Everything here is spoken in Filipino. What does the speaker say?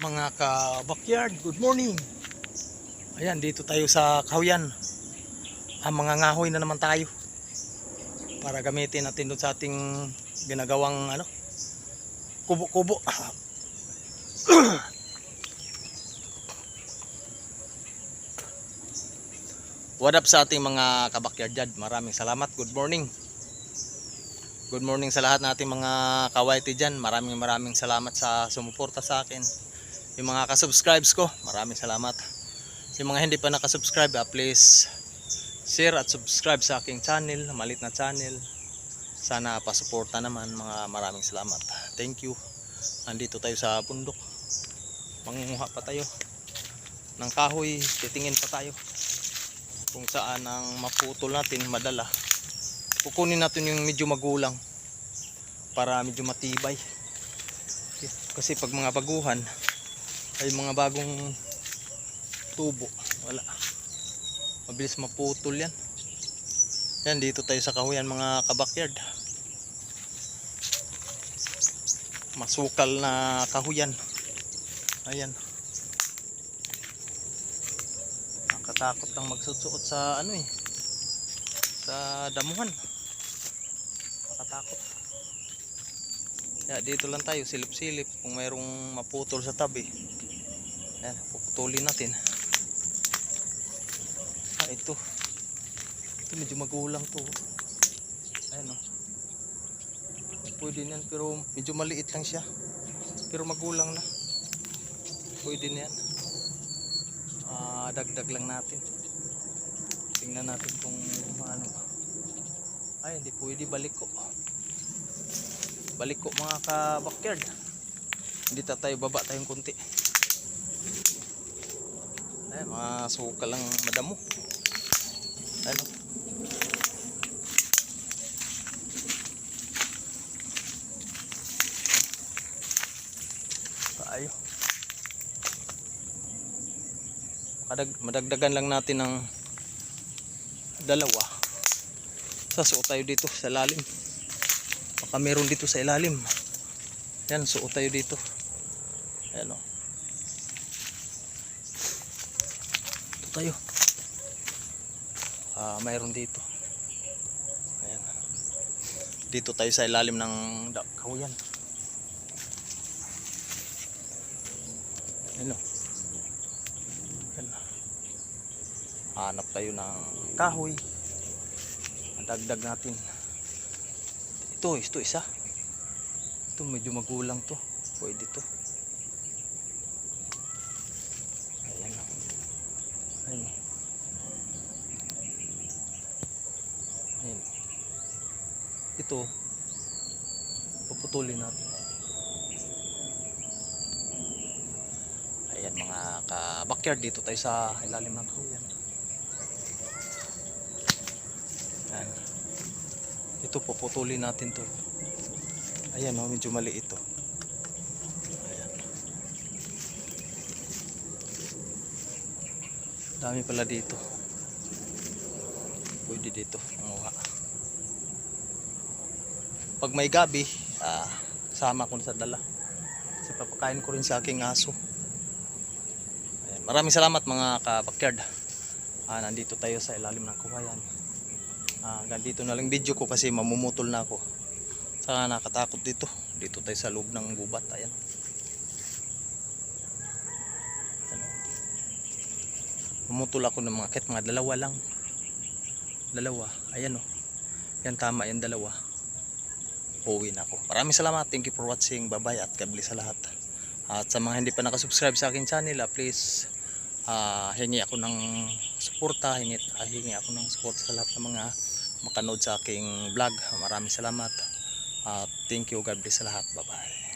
mga ka-backyard, good morning. Ayan, dito tayo sa Kahuyan. Mga ngahoy na naman tayo para gamitin natin doon sa ating ginagawang kubo-kubo. What up sa ating mga ka-backyard dyan? Maraming salamat, good morning. Good morning sa lahat nating mga kawaiti dyan. Maraming salamat sa sumuporta sa akin. Yung mga kasubscribes ko, maraming salamat. Yung mga hindi pa nakasubscribe, please share at subscribe sa aking channel, maliit na channel. Sana pasuporta naman, mga maraming salamat. Thank you. Andito tayo sa bundok. Mangunguha pa tayo ng kahoy, titingin pa tayo kung saan ang maputol natin madala. Kukunin natin yung medyo magulang para medyo matibay. Kasi pag mga baguhan ay mga bagong tubo, wala, mabilis maputol yan. Yan, dito tayo sa Kahuyan mga kabakyard. Masukal na kahuyan. Ayan, nakatakot lang magsusuot sa sa damuhan. Nakatakot. Ya, dito lang tayo, silip-silip kung mayroong maputol sa tabi. Ayan, puputulin natin. Ito medyo magulang to. Ayan, pwede na yan, pero medyo maliit lang siya, pero magulang na. Pwede na yan. Dagdag lang natin. Tingnan natin kung ano. Ay, hindi pwede, balik ko mga ka-backyard. Hindi tayo baba tayong kunti. Ay, mga suka lang madamo. Ano? Tayo. Madagdagan lang natin ng dalawa. Sasuot tayo dito sa lalim. Baka meron dito sa ilalim. Yan, suot tayo dito. Ayan, ito tayo. Mayroon dito. Ayan. Dito tayo sa ilalim ng kahuyan. Ayan, ayan. Hanap tayo ng kahoy. Dagdag natin. Ito isa. Ito medyo magulang to. Pwede to. Ayan. Ayan. Ayan. Ito puputulin natin. Ayan mga ka-backyard, dito tayo sa ilalim ng kahuyan. Ayan. Ito puputulin natin to. Ayan, medyo maliit to. Ayan. Dami pala dito. Pwede dito manguha. Pag may gabi, sama ko sa dala. Kasi papakain ko rin sa aking aso. Ayan. Maraming salamat mga ka-backyard. Nandito tayo sa ilalim ng kahuyan. Ganito na lang video ko kasi mamumutol na ako. Saka nakatakot dito. Dito tayo sa loob ng gubat. Ayan. Mamutol ako ng kahit mga dalawa lang. Dalawa. Ayan, yan, tama yan, dalawa. Uwi na ako. Maraming salamat. Thank you for watching. Bye bye at God bless sa lahat. At sa mga hindi pa nakasubscribe sa akin channel, please hingi ako ng suporta. Hingi ako ng support sa lahat ng mga makanood sa aking vlog. Maraming salamat. Thank you. God bless sa lahat. Bye bye.